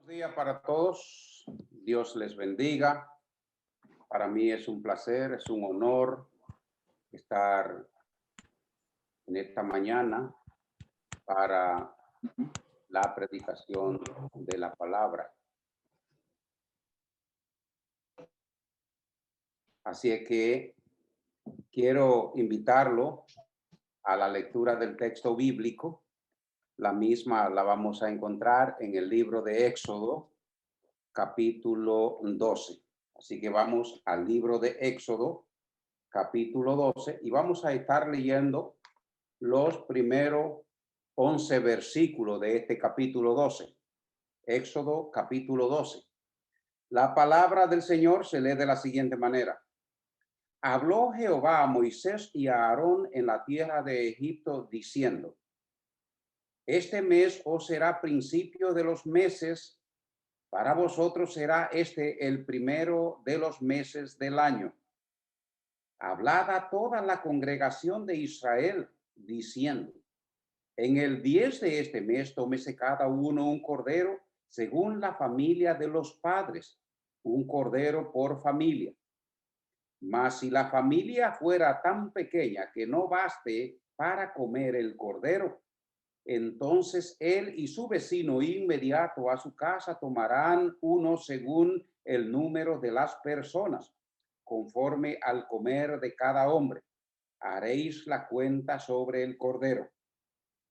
Buenos días para todos. Dios les bendiga. Para mí es un placer, es un honor estar en esta mañana para la predicación de la palabra. Así es que quiero invitarlo a la lectura del texto bíblico. La misma la vamos a encontrar en el libro de Éxodo, capítulo 12. Así que vamos al libro de Éxodo, capítulo 12, y vamos a estar leyendo los primeros 11 versículos de este capítulo 12. Éxodo, capítulo 12. La palabra del Señor se lee de la siguiente manera. Habló Jehová a Moisés y a Aarón en la tierra de Egipto, diciendo: Este mes os será principio de los meses, para vosotros será este el primero de los meses del año. Hablad a toda la congregación de Israel, diciendo: En el 10 de este mes tómese cada uno un cordero según la familia de los padres, un cordero por familia. Mas si la familia fuera tan pequeña que no baste para comer el cordero, entonces él y su vecino inmediato a su casa tomarán uno según el número de las personas, conforme al comer de cada hombre. Haréis la cuenta sobre el cordero.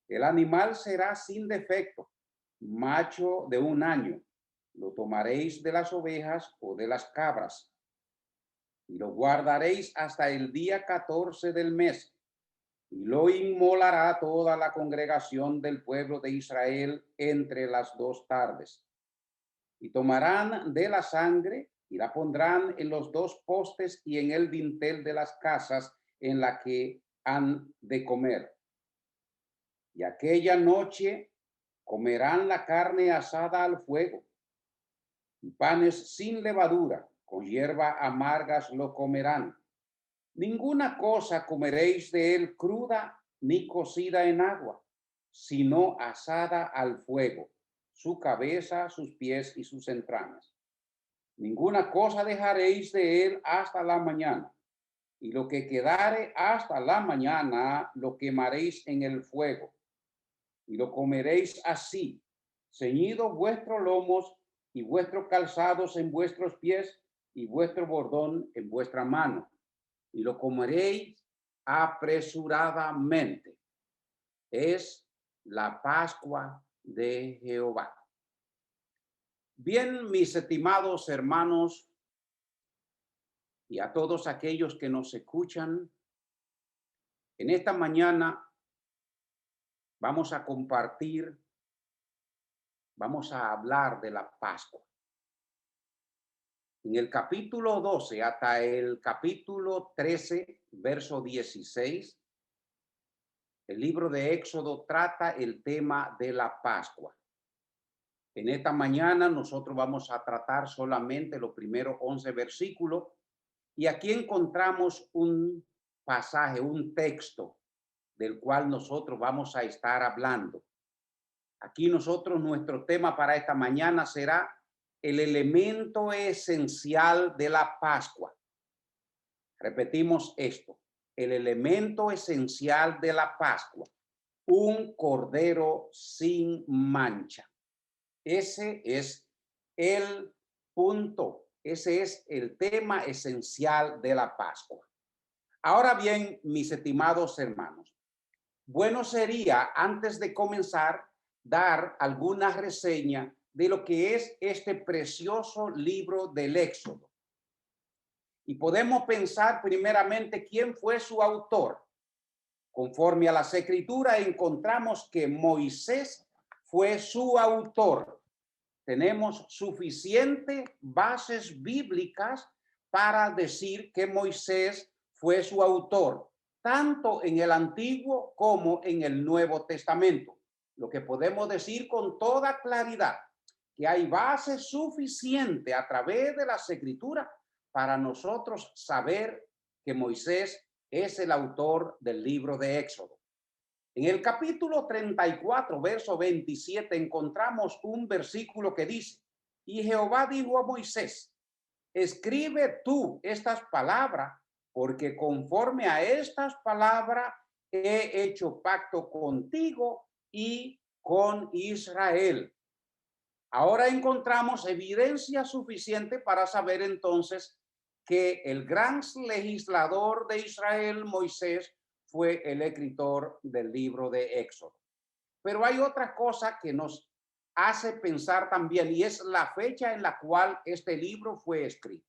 El animal será sin defecto, macho de un año. Lo tomaréis de las ovejas o de las cabras y lo guardaréis hasta el día 14 del mes, y lo inmolará toda la congregación del pueblo de Israel entre las 2 tardes. Y tomarán de la sangre y la pondrán en los 2 postes y en el dintel de las casas en la que han de comer. Y aquella noche comerán la carne asada al fuego, y panes sin levadura, con hierba amargas lo comerán. Ninguna cosa comeréis de él cruda ni cocida en agua, sino asada al fuego, su cabeza, sus pies y sus entrañas. Ninguna cosa dejaréis de él hasta la mañana, y lo que quedare hasta la mañana lo quemaréis en el fuego, y lo comeréis así, ceñidos vuestros lomos y vuestros calzados en vuestros pies y vuestro bordón en vuestra mano, y lo comeréis apresuradamente. Es la Pascua de Jehová. Bien, mis estimados hermanos, y a todos aquellos que nos escuchan, en esta mañana vamos a compartir, vamos a hablar de la Pascua. En el capítulo 12 hasta el capítulo 13, verso 16, el libro de Éxodo trata el tema de la Pascua. En esta mañana nosotros vamos a tratar solamente los primeros 11 versículos, y aquí encontramos un pasaje, un texto del cual nosotros vamos a estar hablando. Aquí nuestro tema para esta mañana será el elemento esencial de la Pascua. Repetimos esto, el elemento esencial de la Pascua, un cordero sin mancha. Ese es el punto, ese es el tema esencial de la Pascua. Ahora bien, mis estimados hermanos, bueno sería, antes de comenzar, dar alguna reseña de lo que es este precioso libro del Éxodo. Y podemos pensar primeramente quién fue su autor. Conforme a las Escrituras encontramos que Moisés fue su autor. Tenemos suficientes bases bíblicas para decir que Moisés fue su autor, tanto en el Antiguo como en el Nuevo Testamento. Lo que podemos decir con toda claridad, que hay base suficiente a través de las Escrituras para nosotros saber que Moisés es el autor del libro de Éxodo. En el capítulo 34, verso 27, encontramos un versículo que dice, y Jehová dijo a Moisés, escribe tú estas palabras, porque conforme a estas palabras he hecho pacto contigo y con Israel. Ahora encontramos evidencia suficiente para saber entonces que el gran legislador de Israel, Moisés, fue el escritor del libro de Éxodo. Pero hay otra cosa que nos hace pensar también, y es la fecha en la cual este libro fue escrito.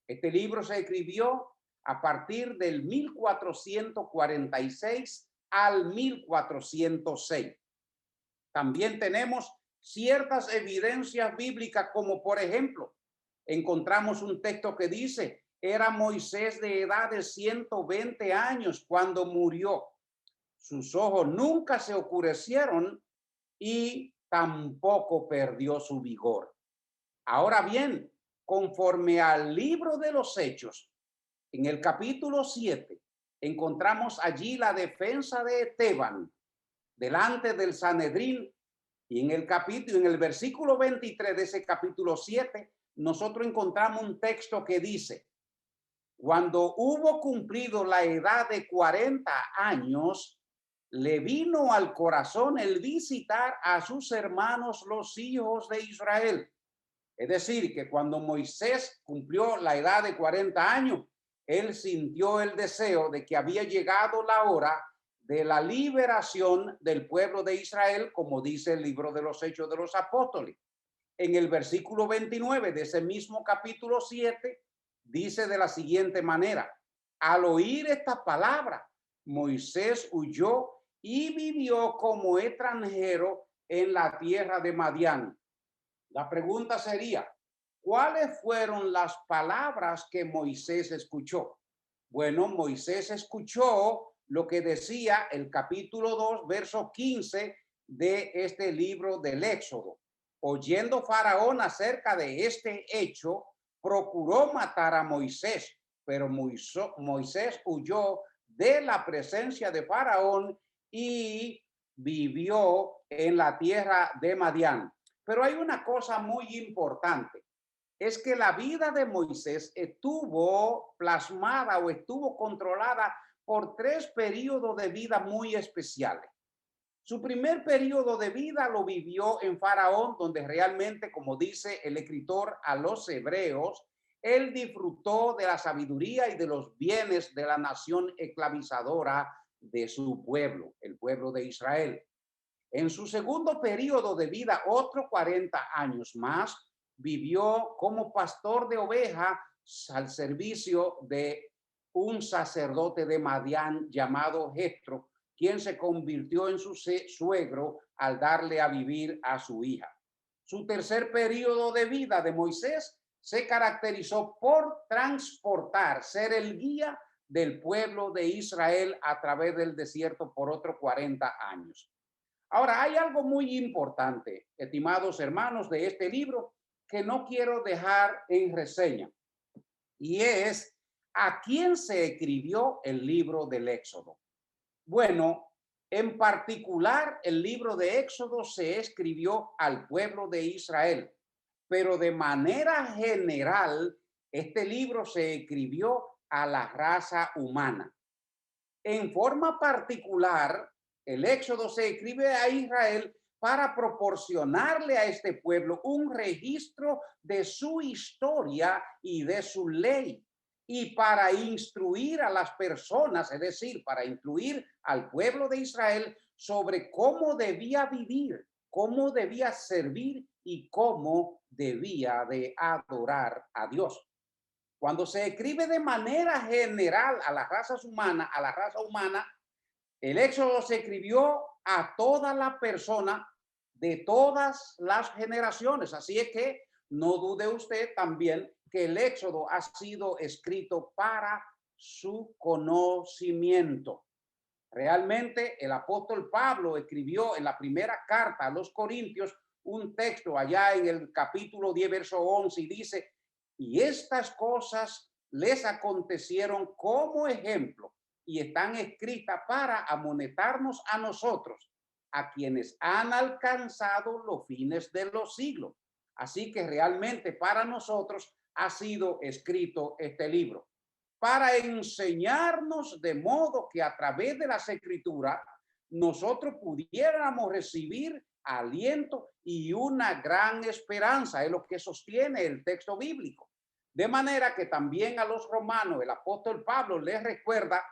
Este libro se escribió a partir del 1446 al 1406. También tenemos ciertas evidencias bíblicas, como por ejemplo, encontramos un texto que dice, era Moisés de edad de 120 años cuando murió. Sus ojos nunca se oscurecieron y tampoco perdió su vigor. Ahora bien, conforme al libro de los Hechos, en el capítulo 7, encontramos allí la defensa de Esteban delante del Sanedrín. Y en el versículo 23 de ese capítulo 7, nosotros encontramos un texto que dice, cuando hubo cumplido la edad de 40 años, le vino al corazón el visitar a sus hermanos, los hijos de Israel. Es decir, que cuando Moisés cumplió la edad de 40 años, él sintió el deseo de que había llegado la hora de la liberación del pueblo de Israel, como dice el libro de los Hechos de los Apóstoles. En el versículo 29 de ese mismo capítulo 7, dice de la siguiente manera, al oír esta palabra, Moisés huyó y vivió como extranjero en la tierra de Madián. La pregunta sería, ¿cuáles fueron las palabras que Moisés escuchó? Bueno, Moisés escuchó lo que decía el capítulo 2, verso 15 de este libro del Éxodo. Oyendo Faraón acerca de este hecho, procuró matar a Moisés, pero Moisés huyó de la presencia de Faraón y vivió en la tierra de Madián. Pero hay una cosa muy importante, es que la vida de Moisés estuvo plasmada o estuvo controlada por 3 periodos de vida muy especiales. Su primer periodo de vida lo vivió en Faraón, donde realmente, como dice el escritor a los hebreos, él disfrutó de la sabiduría y de los bienes de la nación esclavizadora de su pueblo, el pueblo de Israel. En su segundo periodo de vida, otros 40 años más, vivió como pastor de ovejas al servicio de un sacerdote de Madián llamado Jetro, quien se convirtió en su suegro al darle a vivir a su hija. Su tercer periodo de vida de Moisés se caracterizó por transportar, ser el guía del pueblo de Israel a través del desierto por otros 40 años. Ahora, hay algo muy importante, estimados hermanos, de este libro que no quiero dejar en reseña, y es a quién se escribió el libro del Éxodo. Bueno, en particular, el libro de Éxodo se escribió al pueblo de Israel, pero de manera general, este libro se escribió a la raza humana. En forma particular, el Éxodo se escribe a Israel para proporcionarle a este pueblo un registro de su historia y de su ley, y para instruir a las personas, es decir, para instruir al pueblo de Israel sobre cómo debía vivir, cómo debía servir y cómo debía de adorar a Dios. Cuando se escribe de manera general a la raza humana, el Éxodo se escribió a toda la persona de todas las generaciones. Así es que no dude usted también que el Éxodo ha sido escrito para su conocimiento. Realmente el apóstol Pablo escribió en la primera carta a los Corintios un texto allá en el capítulo 10, verso 11, y dice, y estas cosas les acontecieron como ejemplo y están escritas para amonestarnos a nosotros, a quienes han alcanzado los fines de los siglos. Así que realmente para nosotros ha sido escrito este libro, para enseñarnos de modo que a través de las escrituras nosotros pudiéramos recibir aliento y una gran esperanza. Es lo que sostiene el texto bíblico. De manera que también a los romanos el apóstol Pablo les recuerda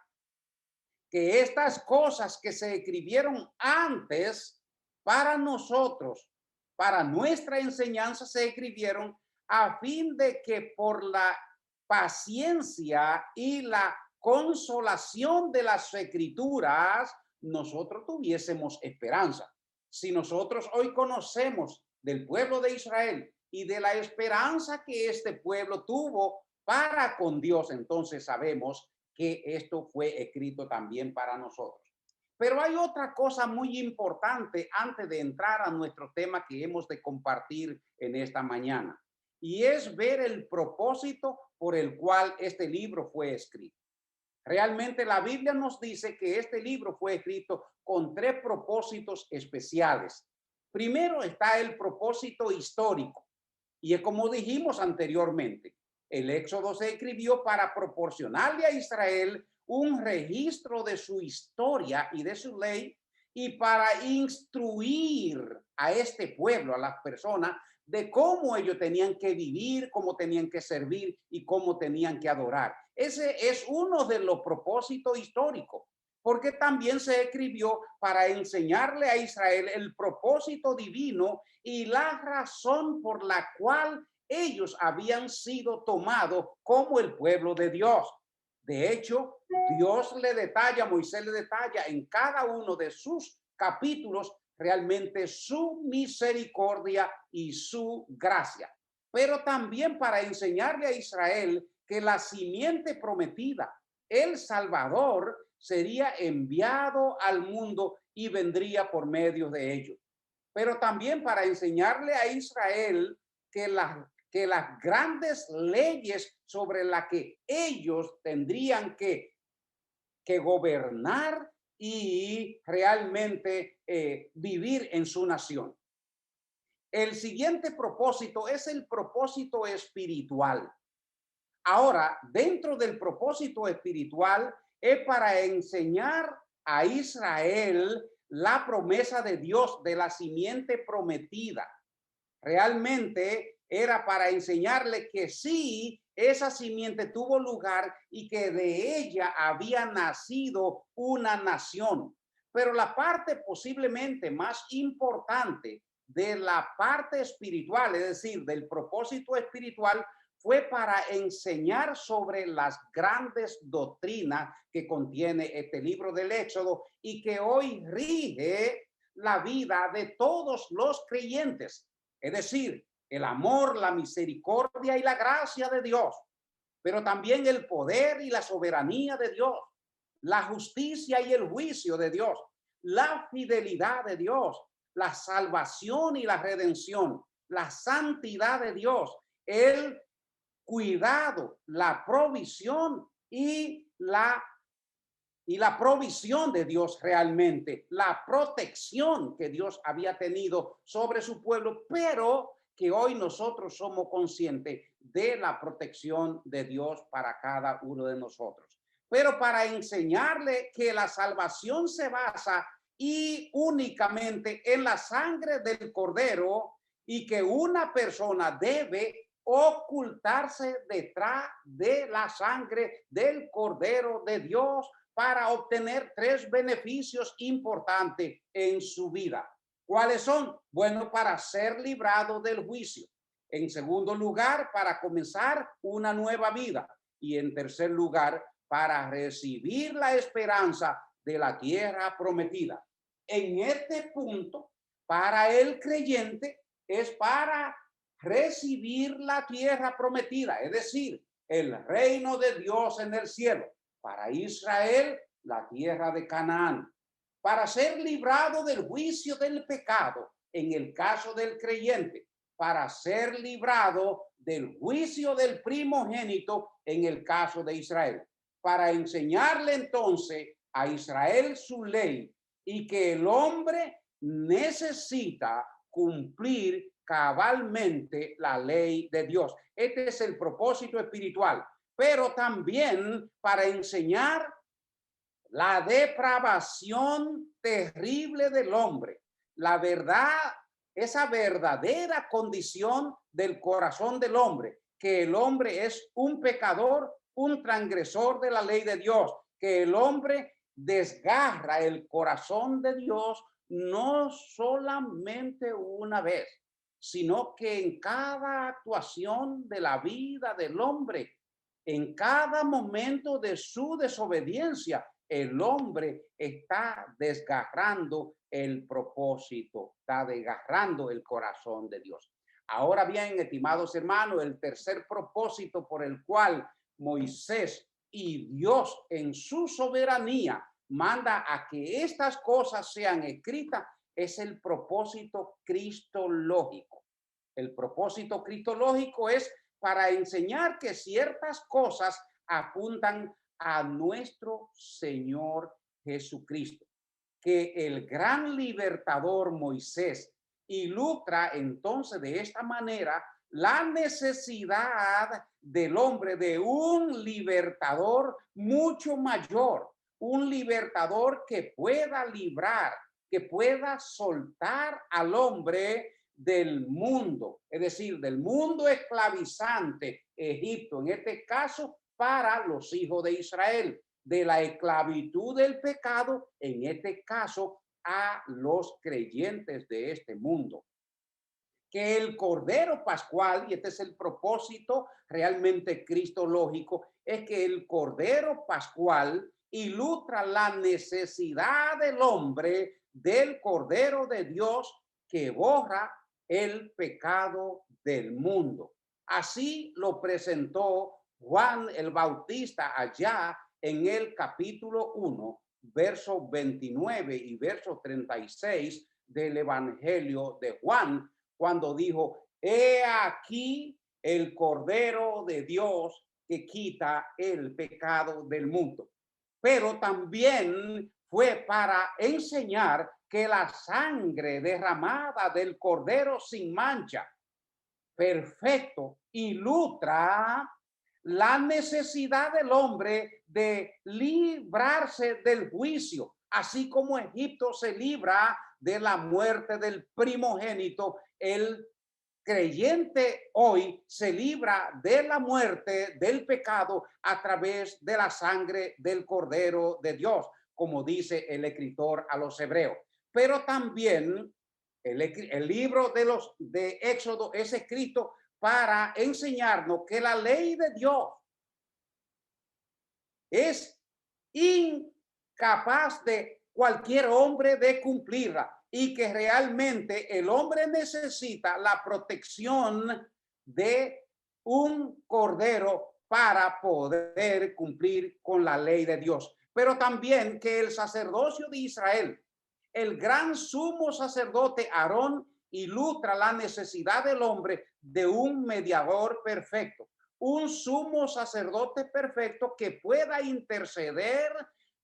que estas cosas que se escribieron antes para nosotros, para nuestra enseñanza, se escribieron a fin de que por la paciencia y la consolación de las escrituras nosotros tuviésemos esperanza. Si nosotros hoy conocemos del pueblo de Israel y de la esperanza que este pueblo tuvo para con Dios, entonces sabemos que esto fue escrito también para nosotros. Pero hay otra cosa muy importante antes de entrar a nuestro tema que hemos de compartir en esta mañana, y es ver el propósito por el cual este libro fue escrito. Realmente la Biblia nos dice que este libro fue escrito con tres propósitos especiales. Primero está el propósito histórico, y es como dijimos anteriormente, el Éxodo se escribió para proporcionarle a Israel un registro de su historia y de su ley, y para instruir a este pueblo, a las personas, de cómo ellos tenían que vivir, cómo tenían que servir y cómo tenían que adorar. Ese es uno de los propósitos históricos, porque también se escribió para enseñarle a Israel el propósito divino y la razón por la cual ellos habían sido tomados como el pueblo de Dios. De hecho, Dios le detalla, Moisés le detalla en cada uno de sus capítulos realmente su misericordia y su gracia. Pero también para enseñarle a Israel que la simiente prometida, el Salvador, sería enviado al mundo y vendría por medio de ellos. Pero también para enseñarle a Israel que las grandes leyes sobre las que ellos tendrían que gobernar y realmente vivir en su nación. El siguiente propósito es el propósito espiritual. Ahora, dentro del propósito espiritual es para enseñar a Israel la promesa de Dios de la simiente prometida. Realmente era para enseñarle que sí, esa simiente tuvo lugar y que de ella había nacido una nación. Pero la parte posiblemente más importante de la parte espiritual, es decir, del propósito espiritual, fue para enseñar sobre las grandes doctrinas que contiene este libro del Éxodo y que hoy rige la vida de todos los creyentes. Es decir, el amor, la misericordia y la gracia de Dios, pero también el poder y la soberanía de Dios, la justicia y el juicio de Dios, la fidelidad de Dios, la salvación y la redención, la santidad de Dios, el cuidado, la provisión y la provisión de Dios realmente, la protección que Dios había tenido sobre su pueblo, pero que hoy nosotros somos conscientes de la protección de Dios para cada uno de nosotros. Pero para enseñarle que la salvación se basa y únicamente en la sangre del Cordero y que una persona debe ocultarse detrás de la sangre del Cordero de Dios para obtener tres beneficios importantes en su vida. ¿Cuáles son? Bueno, para ser librado del juicio. En segundo lugar, para comenzar una nueva vida. Y en tercer lugar, para recibir la esperanza de la tierra prometida. En este punto, para el creyente es para recibir la tierra prometida, es decir, el reino de Dios en el cielo. Para Israel, la tierra de Canaán. Para ser librado del juicio del pecado, en el caso del creyente. Para ser librado del juicio del primogénito, en el caso de Israel. para enseñarle entonces a Israel su ley y que el hombre necesita cumplir cabalmente la ley de Dios. Este es el propósito espiritual, pero también para enseñar la depravación terrible del hombre, la verdad, esa verdadera condición del corazón del hombre, que el hombre es un pecador, un transgresor de la ley de Dios, que el hombre desgarra el corazón de Dios no solamente una vez, sino que en cada actuación de la vida del hombre, en cada momento de su desobediencia, el hombre está desgarrando el propósito, está desgarrando el corazón de Dios. Ahora bien, estimados hermanos, el tercer propósito por el cual Moisés y Dios en su soberanía manda a que estas cosas sean escritas es el propósito cristológico. El propósito cristológico es para enseñar que ciertas cosas apuntan a nuestro Señor Jesucristo, que el gran libertador Moisés ilustra entonces de esta manera la necesidad del hombre de un libertador mucho mayor, un libertador que pueda librar, que pueda soltar al hombre del mundo, es decir, del mundo esclavizante, Egipto, en este caso, para los hijos de Israel, de la esclavitud del pecado, en este caso, a los creyentes de este mundo. Que el Cordero Pascual, y este es el propósito realmente cristológico, es que el Cordero Pascual ilustra la necesidad del hombre del Cordero de Dios que borra el pecado del mundo. Así lo presentó Juan el Bautista allá en el capítulo 1, verso 29 y verso 36 del Evangelio de Juan, cuando dijo: he aquí el Cordero de Dios que quita el pecado del mundo. Pero también fue para enseñar que la sangre derramada del Cordero sin mancha, perfecto, ilustra la necesidad del hombre de librarse del juicio, así como Egipto se libra de la muerte del primogénito. El creyente hoy se libra de la muerte, del pecado, a través de la sangre del Cordero de Dios, como dice el escritor a los hebreos. Pero también el libro de Éxodo es escrito para enseñarnos que la ley de Dios es incapaz de cualquier hombre de cumplirla, y que realmente el hombre necesita la protección de un cordero para poder cumplir con la ley de Dios. Pero también que el sacerdocio de Israel, el gran sumo sacerdote Aarón, ilustra la necesidad del hombre de un mediador perfecto, un sumo sacerdote perfecto que pueda interceder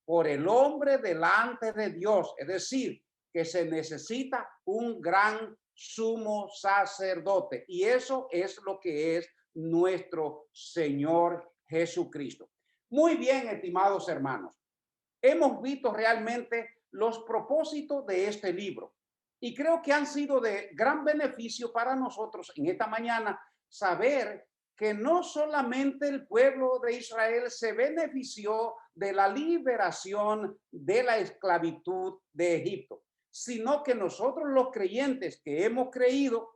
por el hombre delante de Dios. Es decir, que se necesita un gran sumo sacerdote, y eso es lo que es nuestro Señor Jesucristo. Muy bien, estimados hermanos, hemos visto realmente los propósitos de este libro, y creo que han sido de gran beneficio para nosotros en esta mañana saber que no solamente el pueblo de Israel se benefició de la liberación de la esclavitud de Egipto, sino que nosotros los creyentes que hemos creído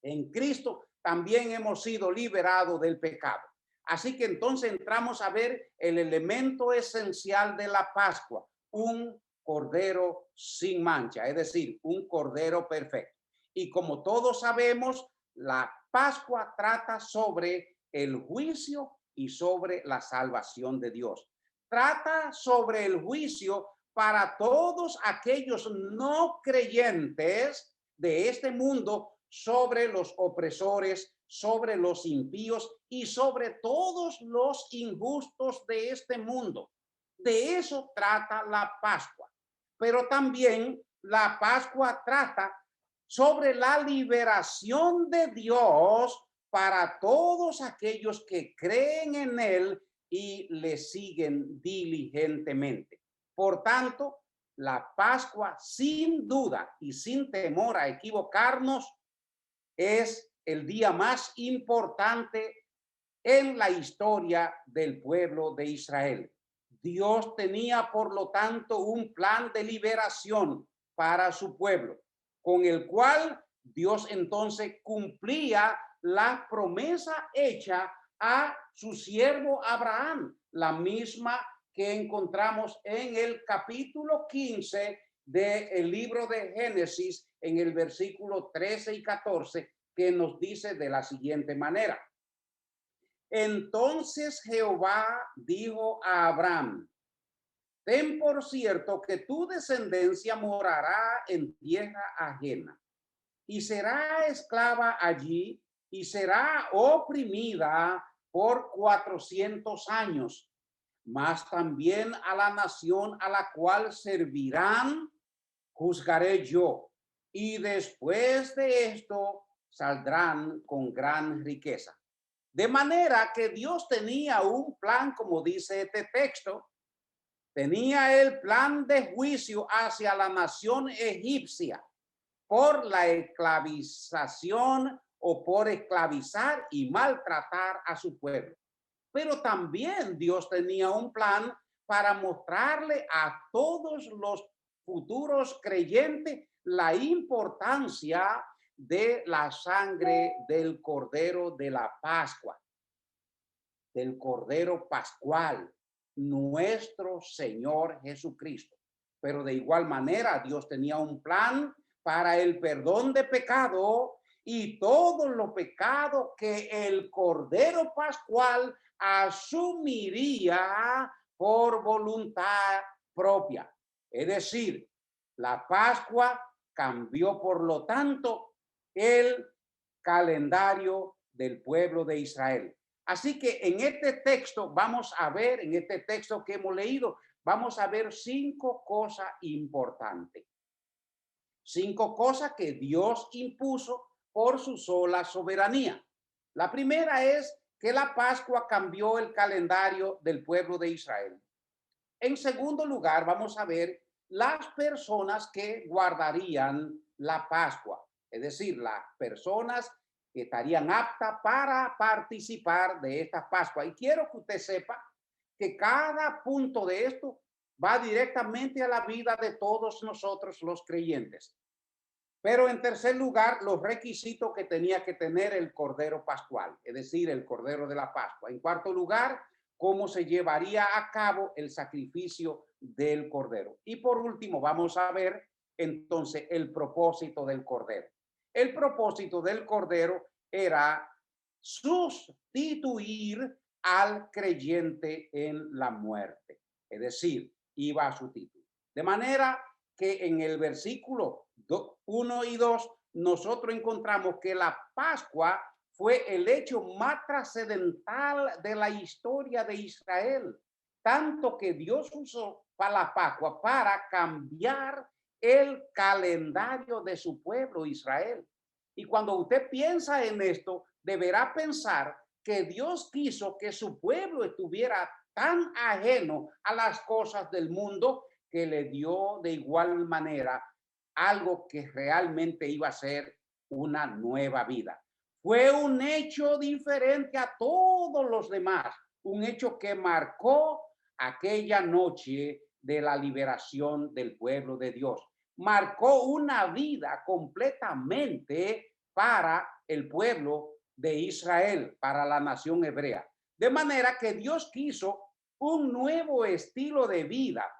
en Cristo también hemos sido liberados del pecado. Así que entonces entramos a ver el elemento esencial de la Pascua, un cordero sin mancha, es decir, un cordero perfecto. Y como todos sabemos, la Pascua trata sobre el juicio y sobre la salvación de Dios. Trata sobre el juicio para todos aquellos no creyentes de este mundo, sobre los opresores, sobre los impíos y sobre todos los injustos de este mundo. De eso trata la Pascua. Pero también la Pascua trata sobre la liberación de Dios para todos aquellos que creen en Él y le siguen diligentemente. Por tanto, la Pascua, sin duda y sin temor a equivocarnos, es el día más importante en la historia del pueblo de Israel. Dios tenía, por lo tanto, un plan de liberación para su pueblo, con el cual Dios entonces cumplía la promesa hecha a su siervo Abraham, la misma que encontramos en el capítulo 15 del libro de Génesis, en el versículo 13 y 14, que nos dice de la siguiente manera. Entonces Jehová dijo a Abraham: ten por cierto que tu descendencia morará en tierra ajena y será esclava allí y será oprimida por 400 años. Mas también a la nación a la cual servirán juzgaré yo, y después de esto saldrán con gran riqueza. De manera que Dios tenía un plan, como dice este texto, tenía el plan de juicio hacia la nación egipcia por la esclavización o por esclavizar y maltratar a su pueblo. Pero también Dios tenía un plan para mostrarle a todos los futuros creyentes la importancia de la sangre del Cordero de la Pascua, del Cordero Pascual, nuestro Señor Jesucristo. Pero de igual manera, Dios tenía un plan para el perdón de pecado y todos los pecados que el Cordero Pascual asumiría por voluntad propia. Es decir, la Pascua cambió, por lo tanto, el calendario del pueblo de Israel. Así que en este texto vamos a ver, en este texto que hemos leído, vamos a ver 5 cosas importantes. 5 cosas que Dios impuso por su sola soberanía. La primera es que la Pascua cambió el calendario del pueblo de Israel. En segundo lugar, vamos a ver las personas que guardarían la Pascua, es decir, las personas que estarían aptas para participar de esta Pascua. Y quiero que usted sepa que cada punto de esto va directamente a la vida de todos nosotros los creyentes. Pero en tercer lugar, los requisitos que tenía que tener el Cordero Pascual, es decir, el Cordero de la Pascua. En cuarto lugar, cómo se llevaría a cabo el sacrificio del Cordero. Y por último, vamos a ver entonces el propósito del Cordero. El propósito del Cordero era sustituir al creyente en la muerte, es decir, iba a sustituir. De manera que en el versículo 1 y 2 nosotros encontramos que la Pascua fue el hecho más trascendental de la historia de Israel, tanto que Dios usó para la Pascua para cambiar el calendario de su pueblo Israel. Y cuando usted piensa en esto, deberá pensar que Dios quiso que su pueblo estuviera tan ajeno a las cosas del mundo que le dio de igual manera algo que realmente iba a ser una nueva vida. Fue un hecho diferente a todos los demás, un hecho que marcó aquella noche de la liberación del pueblo de Dios. Marcó una vida completamente para el pueblo de Israel, para la nación hebrea. De manera que Dios quiso un nuevo estilo de vida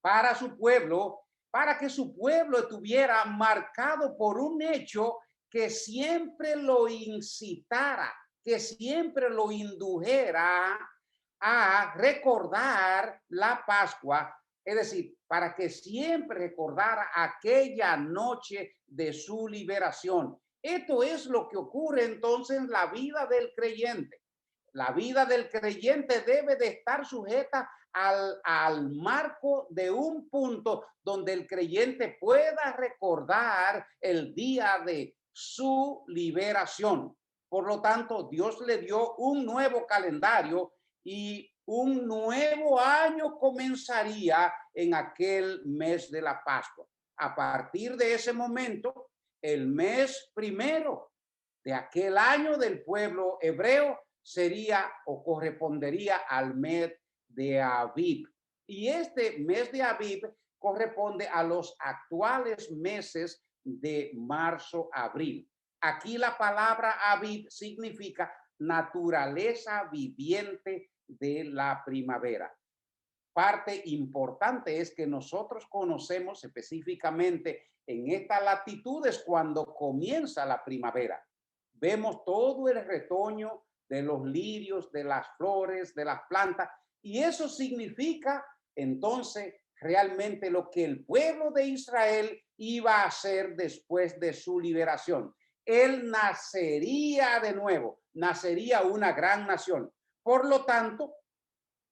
para su pueblo, para que su pueblo estuviera marcado por un hecho que siempre lo incitara, que siempre lo indujera a recordar la Pascua, es decir, para que siempre recordara aquella noche de su liberación. Esto es lo que ocurre entonces en la vida del creyente. La vida del creyente debe de estar sujeta al marco de un punto donde el creyente pueda recordar el día de su liberación. Por lo tanto, Dios le dio un nuevo calendario y un nuevo año comenzaría en aquel mes de la Pascua. A partir de ese momento, el mes primero de aquel año del pueblo hebreo sería o correspondería al mes de Abib. Y este mes de Abib corresponde a los actuales meses de marzo, abril. Aquí la palabra Abib significa naturaleza viviente de la primavera. Parte importante es que nosotros conocemos específicamente en estas latitudes cuando comienza la primavera. Vemos todo el retoño de los lirios, de las flores, de las plantas, y eso significa entonces realmente lo que el pueblo de Israel iba a hacer después de su liberación. Él nacería de nuevo, nacería una gran nación. Por lo tanto,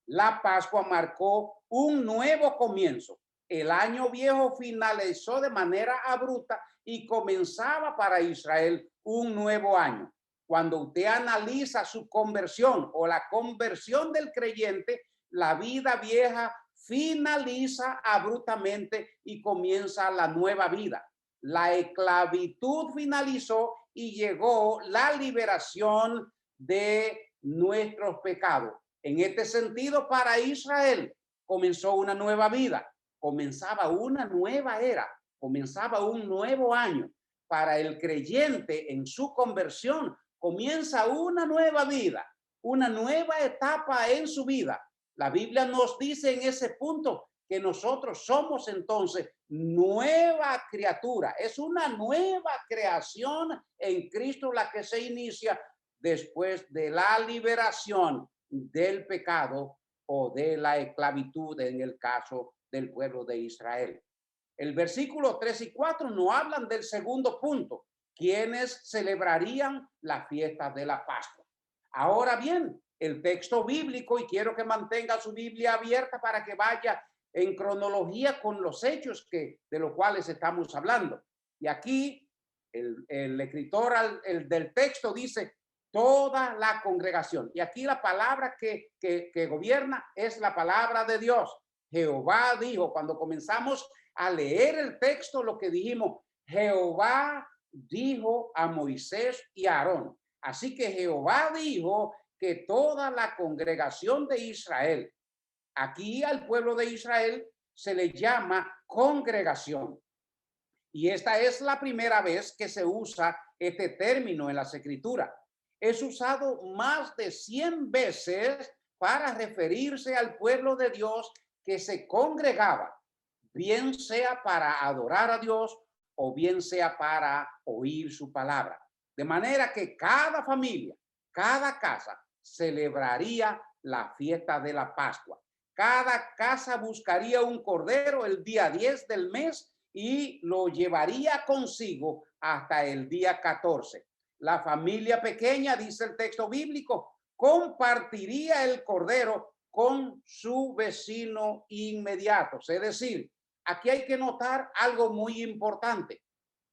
la Pascua marcó un nuevo comienzo. El año viejo finalizó de manera abrupta y comenzaba para Israel un nuevo año. Cuando usted analiza su conversión o la conversión del creyente, la vida vieja finaliza abruptamente y comienza la nueva vida. La esclavitud finalizó y llegó la liberación de nuestros pecados. En este sentido, para Israel comenzó una nueva vida, comenzaba una nueva era, comenzaba un nuevo año. Para el creyente en su conversión comienza una nueva vida, una nueva etapa en su vida. La Biblia nos dice en ese punto que nosotros somos entonces nueva criatura. Es una nueva creación en Cristo la que se inicia después de la liberación del pecado o de la esclavitud en el caso del pueblo de Israel. El versículo 3 y 4 no hablan del segundo punto, quienes celebrarían la fiesta de la Pascua. Ahora bien, el texto bíblico, y quiero que mantenga su Biblia abierta para que vaya en cronología con los hechos de los cuales estamos hablando. Y aquí el escritor del texto dice, toda la congregación. Y aquí la palabra que gobierna es la palabra de Dios. Jehová dijo, cuando comenzamos a leer el texto, lo que dijimos, Jehová dijo a Moisés y a Aarón. Así que Jehová dijo que toda la congregación de Israel, aquí al pueblo de Israel se le llama congregación. Y esta es la primera vez que se usa este término en las escrituras. Es usado más de 100 veces para referirse al pueblo de Dios que se congregaba, bien sea para adorar a Dios o bien sea para oír su palabra. De manera que cada familia, cada casa celebraría la fiesta de la Pascua. Cada casa buscaría un cordero el día 10 del mes y lo llevaría consigo hasta el día 14. La familia pequeña, dice el texto bíblico, compartiría el cordero con su vecino inmediato. Es decir, aquí hay que notar algo muy importante,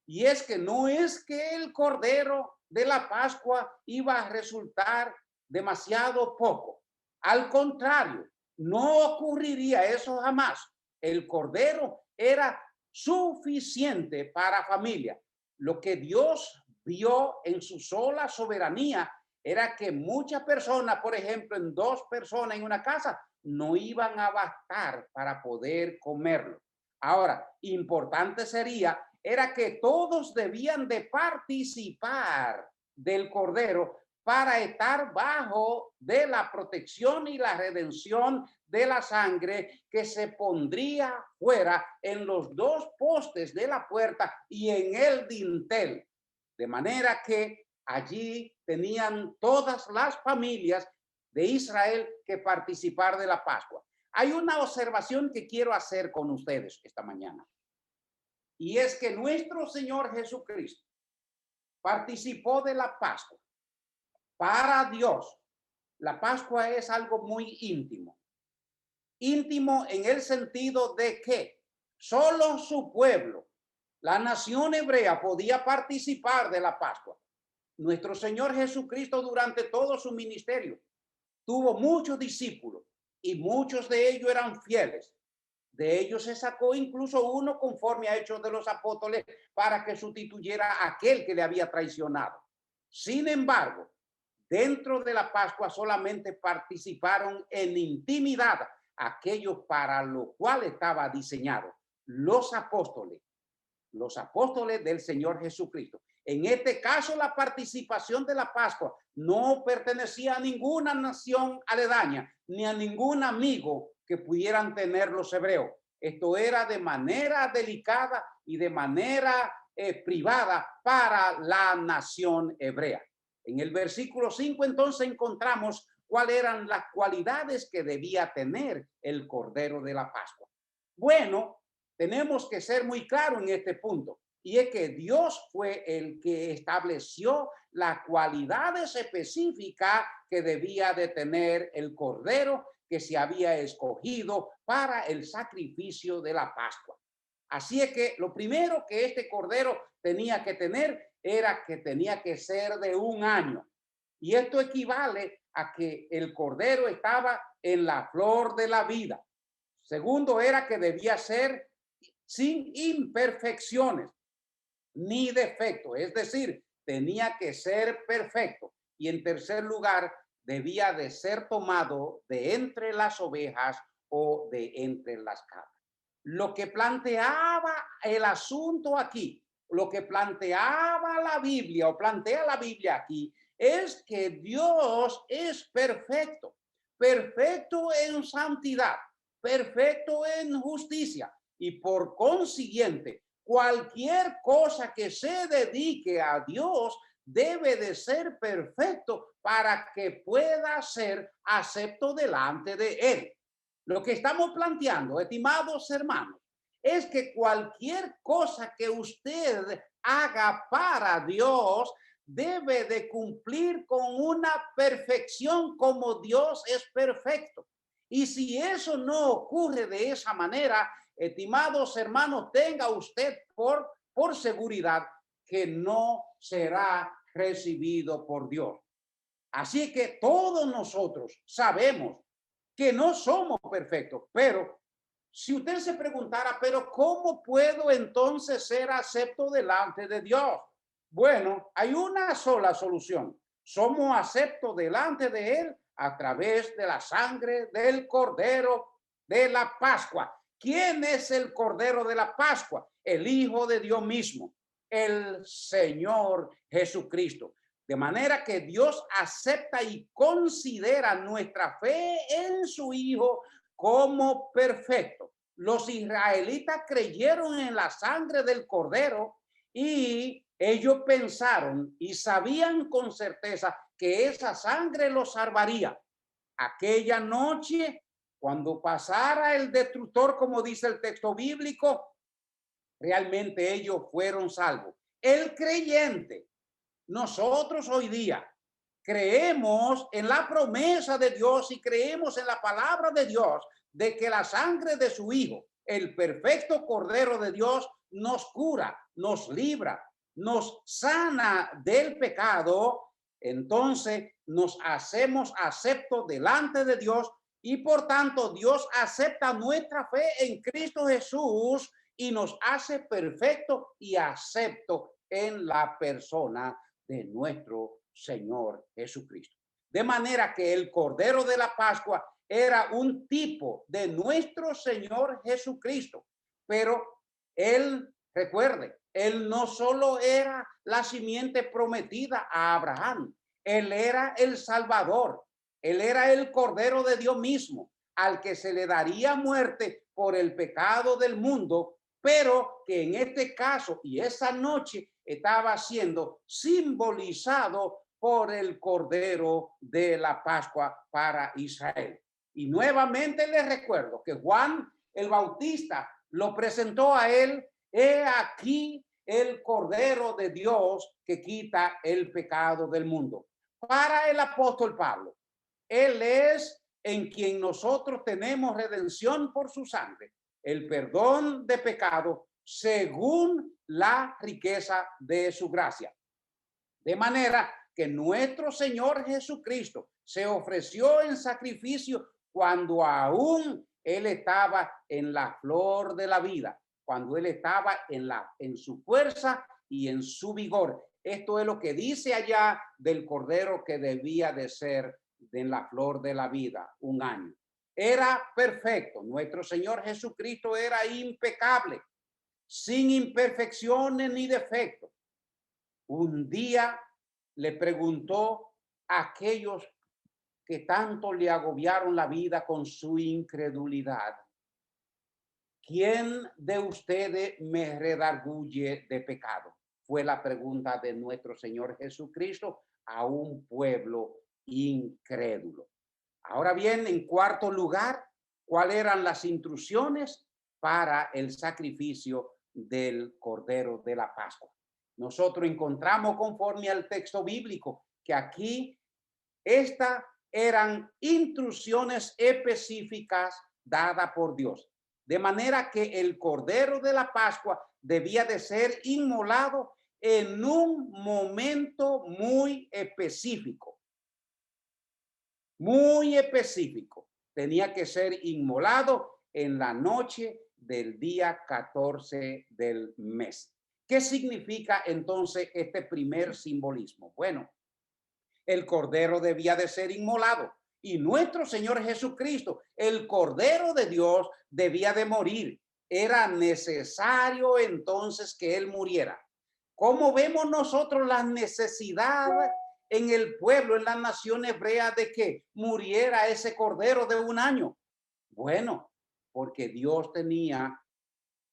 y es que no es que el cordero de la Pascua iba a resultar demasiado poco. Al contrario, no ocurriría eso jamás. El cordero era suficiente para familia. Lo que Dios vio en su sola soberanía era que muchas personas, por ejemplo, en 2 personas en una casa, no iban a bastar para poder comerlo. Ahora, importante era que todos debían de participar del cordero para estar bajo de la protección y la redención de la sangre que se pondría fuera en los 2 postes de la puerta y en el dintel. De manera que allí tenían todas las familias de Israel que participar de la Pascua. Hay una observación que quiero hacer con ustedes esta mañana. Y es que nuestro Señor Jesucristo participó de la Pascua. Para Dios, la Pascua es algo muy íntimo. Íntimo en el sentido de que solo su pueblo, la nación hebrea, podía participar de la Pascua. Nuestro Señor Jesucristo, durante todo su ministerio, tuvo muchos discípulos y muchos de ellos eran fieles. De ellos se sacó incluso uno conforme a Hechos de los Apóstoles para que sustituyera a aquel que le había traicionado. Sin embargo, dentro de la Pascua solamente participaron en intimidad aquellos para lo cual estaba diseñado, los apóstoles del Señor Jesucristo. En este caso, la participación de la Pascua no pertenecía a ninguna nación aledaña, ni a ningún amigo que pudieran tener los hebreos. Esto era de manera delicada y de manera privada para la nación hebrea. En el versículo 5 entonces encontramos cuáles eran las cualidades que debía tener el Cordero de la Pascua. Bueno, tenemos que ser muy claros en este punto, y es que Dios fue el que estableció las cualidades específicas que debía de tener el Cordero que se había escogido para el sacrificio de la Pascua. Así es que lo primero que este Cordero tenía que tener era que tenía que ser de 1 año. Y esto equivale a que el Cordero estaba en la flor de la vida. Segundo era que debía ser sin imperfecciones ni defecto, es decir, tenía que ser perfecto. Y en tercer lugar, debía de ser tomado de entre las ovejas o de entre las cabras. Lo que planteaba el asunto aquí, lo que planteaba la Biblia o plantea la Biblia aquí, es que Dios es perfecto, perfecto en santidad, perfecto en justicia, y por consiguiente, cualquier cosa que se dedique a Dios debe de ser perfecto para que pueda ser acepto delante de Él. Lo que estamos planteando, estimados hermanos, es que cualquier cosa que usted haga para Dios debe de cumplir con una perfección como Dios es perfecto. Y si eso no ocurre de esa manera, estimados hermanos, tenga usted por seguridad que no será recibido por Dios. Así que todos nosotros sabemos que no somos perfectos, pero si usted se preguntara, pero ¿cómo puedo entonces ser acepto delante de Dios? Bueno, hay una sola solución. Somos aceptos delante de Él a través de la sangre del Cordero de la Pascua. ¿Quién es el Cordero de la Pascua? El Hijo de Dios mismo, el Señor Jesucristo. De manera que Dios acepta y considera nuestra fe en su Hijo como perfecto. Los israelitas creyeron en la sangre del Cordero y ellos pensaron y sabían con certeza que esa sangre los salvaría. Aquella noche, cuando pasara el destructor, como dice el texto bíblico, realmente ellos fueron salvos. El creyente, nosotros hoy día creemos en la promesa de Dios y creemos en la palabra de Dios de que la sangre de su Hijo, el perfecto Cordero de Dios, nos cura, nos libra, nos sana del pecado. Entonces nos hacemos aceptos delante de Dios y por tanto Dios acepta nuestra fe en Cristo Jesús y nos hace perfecto y acepto en la persona de nuestro Señor Jesucristo. De manera que el Cordero de la Pascua era un tipo de nuestro Señor Jesucristo, pero él, recuerde, él no solo era la simiente prometida a Abraham, él era el Salvador, él era el Cordero de Dios mismo, al que se le daría muerte por el pecado del mundo, pero que en este caso y esa noche estaba siendo simbolizado por el Cordero de la Pascua para Israel. Y nuevamente les recuerdo que Juan el Bautista lo presentó a él. He aquí el Cordero de Dios que quita el pecado del mundo. Para el apóstol Pablo, Él es en quien nosotros tenemos redención por su sangre, el perdón de pecado según la riqueza de su gracia. De manera que nuestro Señor Jesucristo se ofreció en sacrificio cuando aún Él estaba en la flor de la vida, cuando Él estaba en su fuerza y en su vigor. Esto es lo que dice allá del Cordero que debía de ser en la flor de la vida, un año. Era perfecto. Nuestro Señor Jesucristo era impecable, sin imperfecciones ni defectos. Un día le preguntó a aquellos que tanto le agobiaron la vida con su incredulidad: ¿quién de ustedes me redarguye de pecado? Fue la pregunta de nuestro Señor Jesucristo a un pueblo incrédulo. Ahora bien, en cuarto lugar, ¿cuáles eran las instrucciones para el sacrificio del Cordero de la Pascua? Nosotros encontramos, conforme al texto bíblico, que aquí estas eran instrucciones específicas dadas por Dios. De manera que el Cordero de la Pascua debía de ser inmolado en un momento muy específico. Muy específico. Tenía que ser inmolado en la noche del día 14 del mes. ¿Qué significa entonces este primer simbolismo? Bueno, el cordero debía de ser inmolado y nuestro Señor Jesucristo, el Cordero de Dios, debía de morir. Era necesario entonces que Él muriera. ¿Cómo vemos nosotros la necesidad en el pueblo, en la nación hebrea, de que muriera ese cordero de un año? Bueno, porque Dios tenía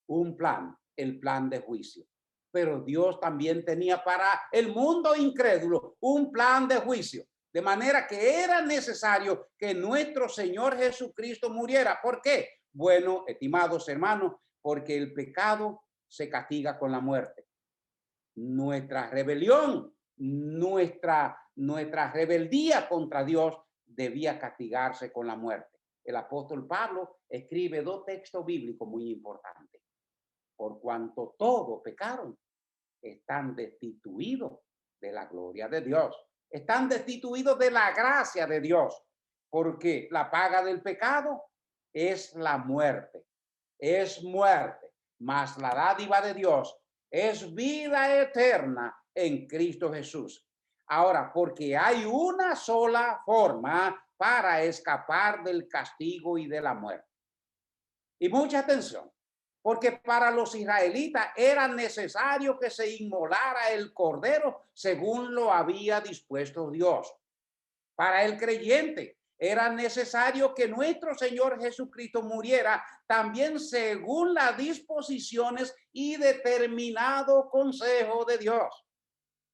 un plan, el plan de juicio. Pero Dios también tenía para el mundo incrédulo un plan de juicio. De manera que era necesario que nuestro Señor Jesucristo muriera. ¿Por qué? Bueno, estimados hermanos, porque el pecado se castiga con la muerte. Nuestra rebelión, nuestra rebeldía contra Dios debía castigarse con la muerte. El apóstol Pablo escribe dos textos bíblicos muy importantes. Por cuanto todos pecaron, están destituidos de la gloria de Dios. Están destituidos de la gracia de Dios, porque la paga del pecado es la muerte. Es muerte, mas la dádiva de Dios es vida eterna en Cristo Jesús. Ahora, porque hay una sola forma para escapar del castigo y de la muerte. Y mucha atención, porque para los israelitas era necesario que se inmolara el cordero según lo había dispuesto Dios. Para el creyente era necesario que nuestro Señor Jesucristo muriera también según las disposiciones y determinado consejo de Dios.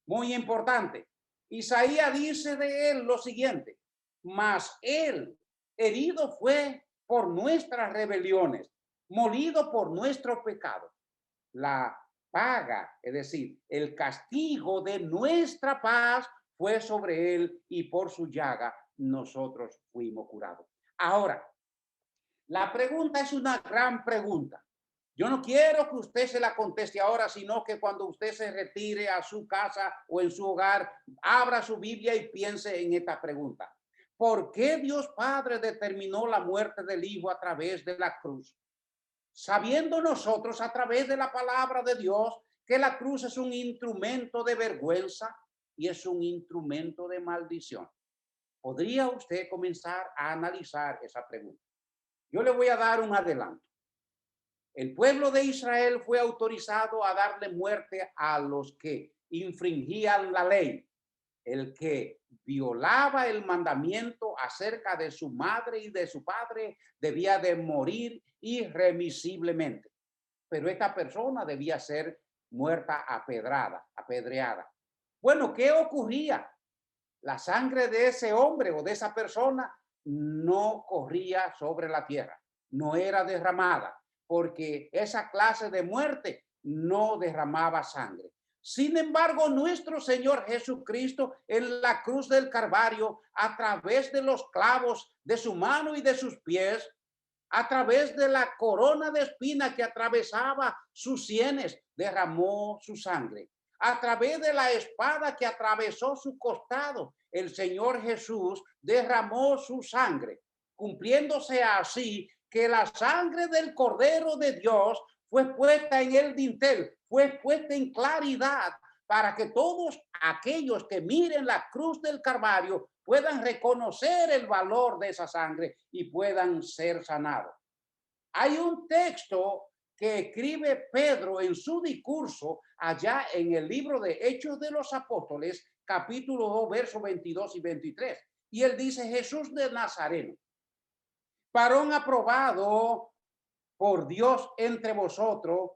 Muy importante. Isaías dice de él lo siguiente: mas él herido fue por nuestras rebeliones, molido por nuestro pecado. La paga, es decir, el castigo de nuestra paz fue sobre él y por su llaga nosotros fuimos curados. Ahora, la pregunta es una gran pregunta. Yo no quiero que usted se la conteste ahora, sino que cuando usted se retire a su casa o en su hogar, abra su Biblia y piense en esta pregunta. ¿Por qué Dios Padre determinó la muerte del Hijo a través de la cruz? Sabiendo nosotros a través de la palabra de Dios que la cruz es un instrumento de vergüenza y es un instrumento de maldición. ¿Podría usted comenzar a analizar esa pregunta? Yo le voy a dar un adelanto. El pueblo de Israel fue autorizado a darle muerte a los que infringían la ley. El que violaba el mandamiento acerca de su madre y de su padre debía de morir irremisiblemente. Pero esta persona debía ser muerta apedreada. Bueno, ¿qué ocurría? La sangre de ese hombre o de esa persona no corría sobre la tierra, no era derramada, porque esa clase de muerte no derramaba sangre. Sin embargo, nuestro Señor Jesucristo en la cruz del Calvario, a través de los clavos de su mano y de sus pies, a través de la corona de espina que atravesaba sus sienes, derramó su sangre. A través de la espada que atravesó su costado, el Señor Jesús derramó su sangre, cumpliéndose así que la sangre del Cordero de Dios fue puesta en el dintel, fue puesta en claridad para que todos aquellos que miren la cruz del Calvario puedan reconocer el valor de esa sangre y puedan ser sanados. Hay un texto que escribe Pedro en su discurso allá en el libro de Hechos de los Apóstoles, capítulo 2, versos 22 y 23. Y él dice: Jesús de Nazareno, varón aprobado por Dios entre vosotros,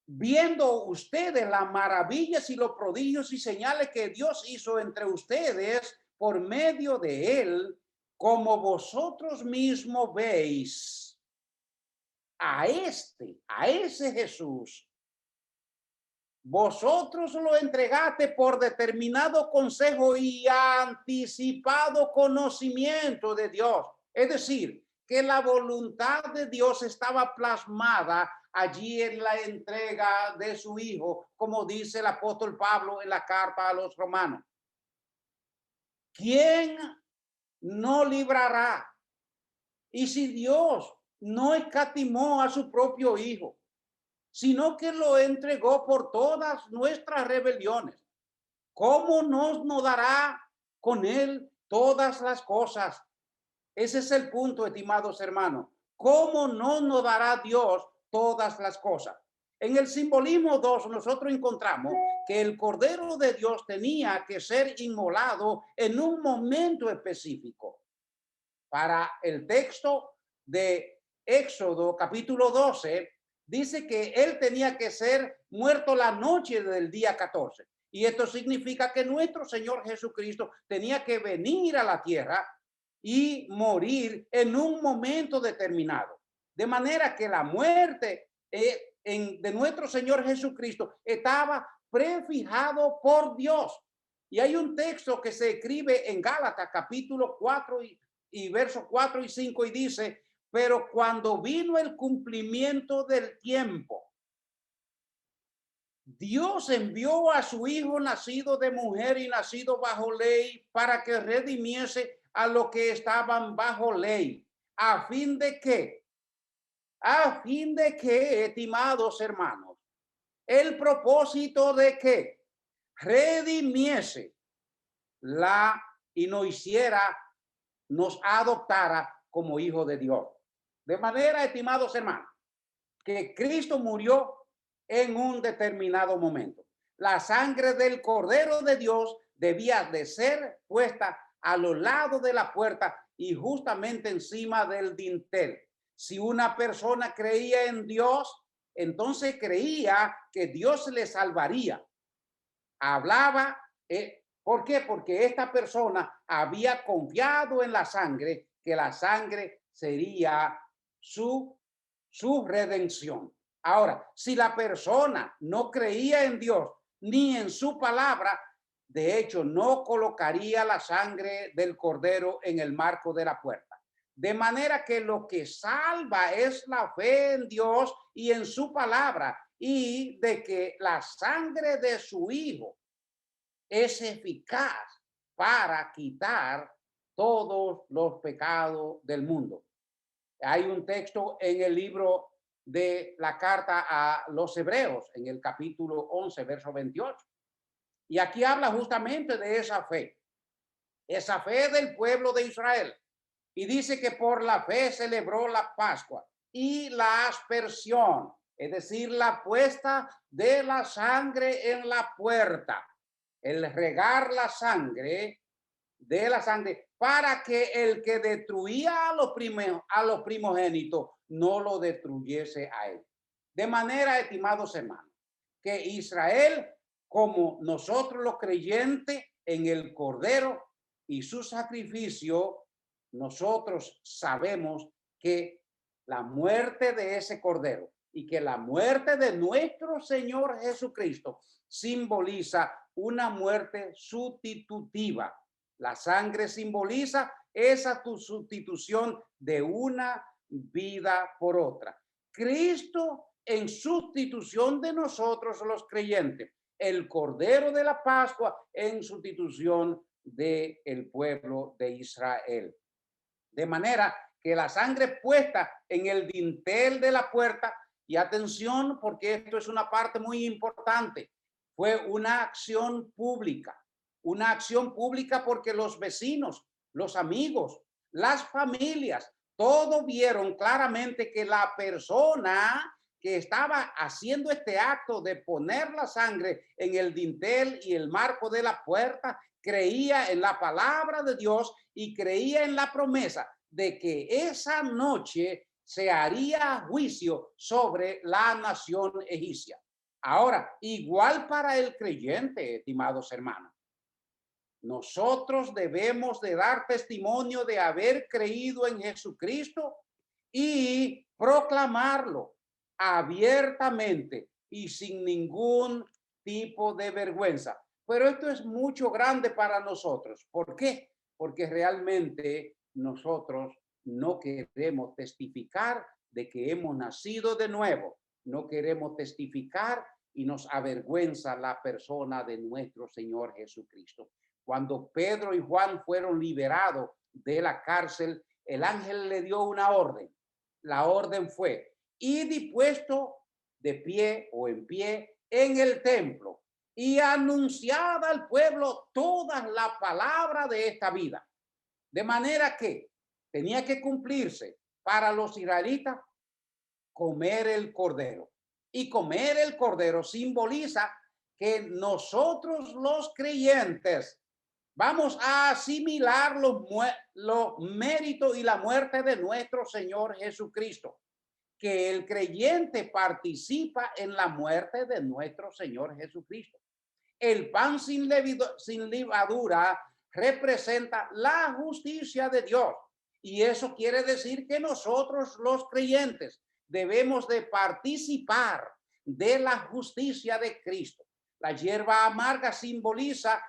viendo ustedes las maravillas y los prodigios y señales que Dios hizo entre ustedes por medio de él, como vosotros mismos veis, a ese Jesús, vosotros lo entregaste por determinado consejo y anticipado conocimiento de Dios. Es decir, que la voluntad de Dios estaba plasmada allí en la entrega de su Hijo, como dice el apóstol Pablo en la carta a los romanos. ¿Quién no librará? Y si Dios no escatimó a su propio Hijo, sino que lo entregó por todas nuestras rebeliones, ¿cómo nos dará con él todas las cosas? Ese es el punto, estimados hermanos. ¿Cómo no nos dará Dios todas las cosas? En el simbolismo 2 nosotros encontramos que el Cordero de Dios tenía que ser inmolado en un momento específico. Para el texto de Éxodo capítulo 12, dice que él tenía que ser muerto la noche del día 14. Y esto significa que nuestro Señor Jesucristo tenía que venir a la tierra y morir en un momento determinado. De manera que la muerte de nuestro Señor Jesucristo estaba prefijado por Dios. Y hay un texto que se escribe en Gálatas capítulo 4 y versos 4 y 5 y dice: pero cuando vino el cumplimiento del tiempo, Dios envió a su Hijo nacido de mujer y nacido bajo ley para que redimiese a los que estaban bajo ley, a fin de que, estimados hermanos, el propósito de que redimiese y nos adoptara como hijo de Dios. De manera, estimados hermanos, que Cristo murió en un determinado momento. La sangre del Cordero de Dios debía de ser puesta a los lados de la puerta y justamente encima del dintel. Si una persona creía en Dios, entonces creía que Dios le salvaría. Hablaba, ¿por qué? Porque esta persona había confiado en la sangre, que la sangre sería su redención. Ahora, si la persona no creía en Dios ni en su palabra, de hecho, no colocaría la sangre del Cordero en el marco de la puerta. De manera que lo que salva es la fe en Dios y en su palabra, y de que la sangre de su Hijo es eficaz para quitar todos los pecados del mundo. Hay un texto en el libro de la carta a los Hebreos, en el capítulo 11, verso 28. Y aquí habla justamente de esa fe del pueblo de Israel. Y dice que por la fe celebró la Pascua y la aspersión, es decir, la puesta de la sangre en la puerta, el regar la sangre de la sangre, para que el que destruía a los primogénitos no lo destruyese a él. De manera, estimados hermanos, que Israel, como nosotros los creyentes en el Cordero y su sacrificio, nosotros sabemos que la muerte de ese cordero, y que la muerte de nuestro Señor Jesucristo simboliza una muerte sustitutiva. La sangre simboliza esa sustitución de una vida por otra. Cristo en sustitución de nosotros los creyentes, el Cordero de la Pascua en sustitución del pueblo de Israel. De manera que la sangre puesta en el dintel de la puerta, y atención porque esto es una parte muy importante, fue una acción pública porque los vecinos, los amigos, las familias, todos vieron claramente que la persona que estaba haciendo este acto de poner la sangre en el dintel y el marco de la puerta creía en la palabra de Dios y creía en la promesa de que esa noche se haría juicio sobre la nación egipcia. Ahora, igual para el creyente, estimados hermanos, nosotros debemos de dar testimonio de haber creído en Jesucristo y proclamarlo abiertamente y sin ningún tipo de vergüenza. Pero esto es mucho grande para nosotros. ¿Por qué? Porque realmente nosotros no queremos testificar de que hemos nacido de nuevo. No queremos testificar y nos avergüenza la persona de nuestro Señor Jesucristo. Cuando Pedro y Juan fueron liberados de la cárcel, el ángel le dio una orden. La orden fue: id dispuesto de pie o en pie en el templo y anunciad al pueblo toda la palabra de esta vida. De manera que tenía que cumplirse para los israelitas comer el cordero. Y comer el cordero simboliza que nosotros los creyentes vamos a asimilar los méritos y la muerte de nuestro Señor Jesucristo. Que el creyente participa en la muerte de nuestro Señor Jesucristo. El pan sin levadura representa la justicia de Dios. Y eso quiere decir que nosotros los creyentes debemos de participar de la justicia de Cristo. La hierba amarga simboliza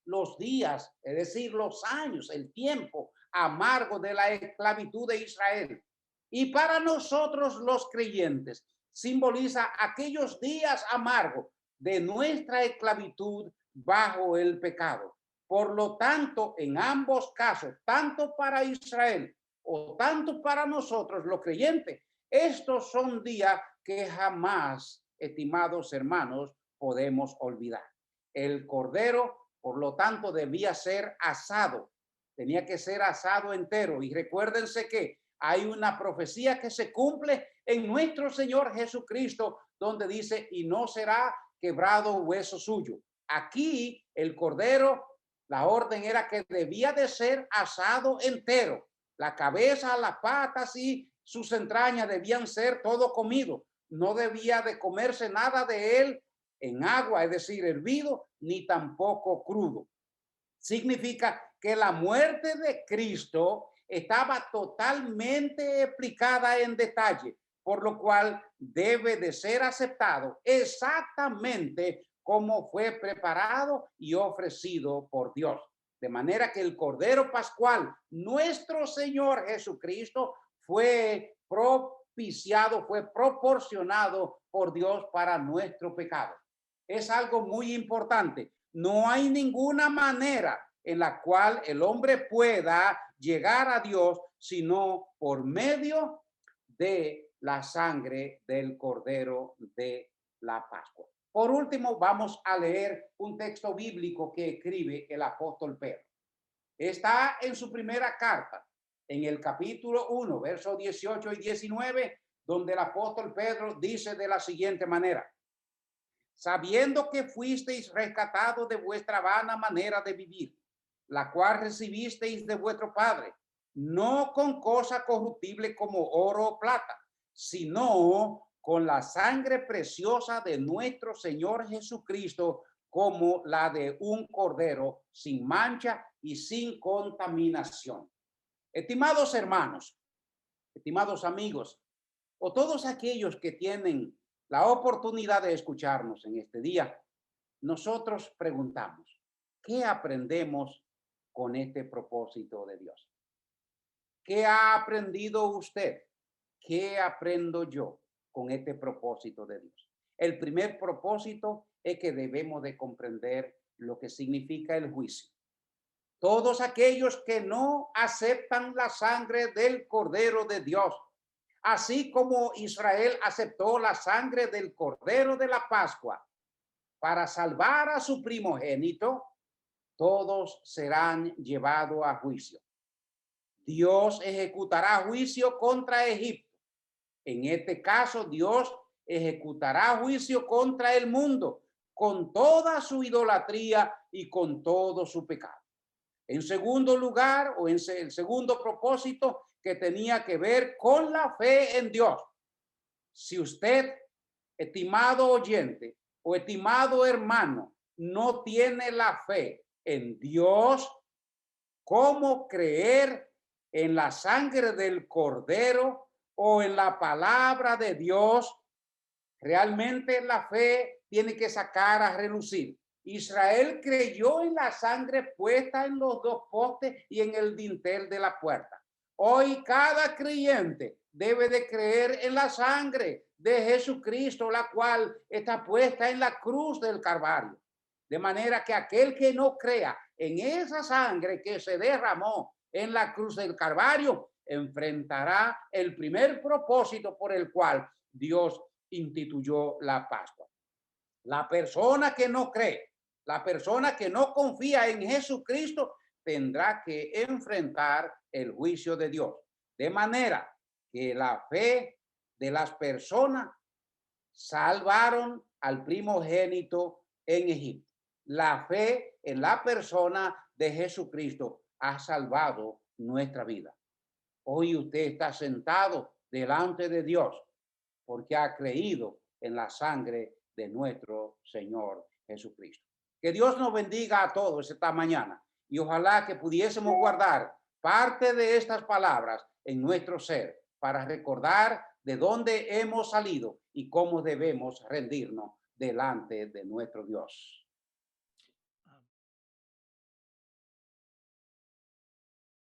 los días, es decir, los años, el tiempo amargo de la esclavitud de Israel. Y para nosotros los creyentes simboliza aquellos días amargos de nuestra esclavitud bajo el pecado. Por lo tanto, en ambos casos, tanto para Israel o tanto para nosotros los creyentes, estos son días que jamás, estimados hermanos, podemos olvidar. El cordero, por lo tanto, debía ser asado, tenía que ser asado entero. Y recuérdense que hay una profecía que se cumple en nuestro Señor Jesucristo, donde dice: y no será quebrado hueso suyo. Aquí el cordero, la orden era que debía de ser asado entero. La cabeza, las patas y sus entrañas debían ser todo comido. No debía de comerse nada de él en agua, es decir, hervido, ni tampoco crudo. Significa que la muerte de Cristo estaba totalmente explicada en detalle, por lo cual debe de ser aceptado exactamente como fue preparado y ofrecido por Dios. De manera que el Cordero Pascual, nuestro Señor Jesucristo, fue propiciado, fue proporcionado por Dios para nuestro pecado. Es algo muy importante. No hay ninguna manera en la cual el hombre pueda llegar a Dios sino por medio de la sangre del Cordero de la Pascua. Por último, vamos a leer un texto bíblico que escribe el apóstol Pedro. Está en su primera carta, en el capítulo 1, versos 18 y 19, donde el apóstol Pedro dice de la siguiente manera: sabiendo que fuisteis rescatados de vuestra vana manera de vivir, la cual recibisteis de vuestro Padre, no con cosa corruptible como oro o plata, sino con la sangre preciosa de nuestro Señor Jesucristo, como la de un cordero sin mancha y sin contaminación. Estimados hermanos, estimados amigos, o todos aquellos que tienen la oportunidad de escucharnos en este día, nosotros preguntamos, ¿qué aprendemos con este propósito de Dios? ¿Qué ha aprendido usted? ¿Qué aprendo yo con este propósito de Dios? El primer propósito es que debemos de comprender lo que significa el juicio. Todos aquellos que no aceptan la sangre del Cordero de Dios, así como Israel aceptó la sangre del Cordero de la Pascua para salvar a su primogénito, todos serán llevados a juicio. Dios ejecutará juicio contra Egipto. En este caso, Dios ejecutará juicio contra el mundo con toda su idolatría y con todo su pecado. En segundo lugar, o en el segundo propósito, que tenía que ver con la fe en Dios. Si usted, estimado oyente o estimado hermano, no tiene la fe en Dios, ¿cómo creer en la sangre del Cordero o en la palabra de Dios? Realmente la fe tiene que sacar a relucir. Israel creyó en la sangre puesta en los dos postes y en el dintel de la puerta. Hoy cada creyente debe de creer en la sangre de Jesucristo, la cual está puesta en la cruz del Calvario. De manera que aquel que no crea en esa sangre que se derramó en la cruz del Calvario, enfrentará el primer propósito por el cual Dios instituyó la Pascua. La persona que no cree, la persona que no confía en Jesucristo, tendrá que enfrentar el juicio de Dios. De manera que la fe de las personas salvaron al primogénito en Egipto. La fe en la persona de Jesucristo ha salvado nuestra vida. Hoy usted está sentado delante de Dios porque ha creído en la sangre de nuestro Señor Jesucristo. Que Dios nos bendiga a todos esta mañana y ojalá que pudiésemos guardar parte de estas palabras en nuestro ser para recordar de dónde hemos salido y cómo debemos rendirnos delante de nuestro Dios.